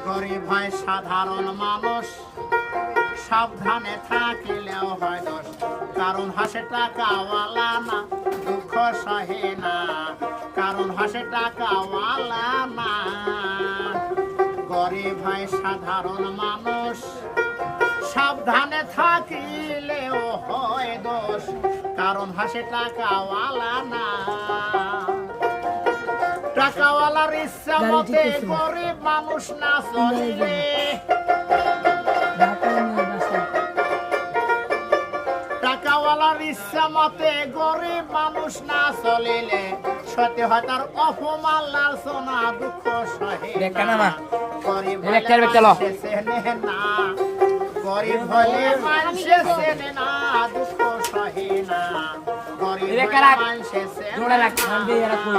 গরিব হয় সাধারণ মানুষ, সাবধানে থাকিলেও হয় দোষ। কারণ হাসে টাকাওয়ালা না, দুঃখ সহে না। কারণ হাসে টাকাওয়ালা না, গরিব হয় সাধারণ মানুষ, সাবধানে থাকিলেও হয় দোষ। কারণ হাসে টাকাওয়ালা না, টাকাওয়ালার ইচ্ছা মতে গরিব মানুষ না চলিলে। টাকাওয়ালার ইচ্ছা মতে গরিব মানুষ না চলিলে, সত্যি হয় তার অপমান লাঞ্ছনা দুঃখ সহে না। গরিব হলে চেনে না, গরিব হলে মানুষে চেনে না, দুঃখ সহে না। গরিব হলে মানুষে চেনে না।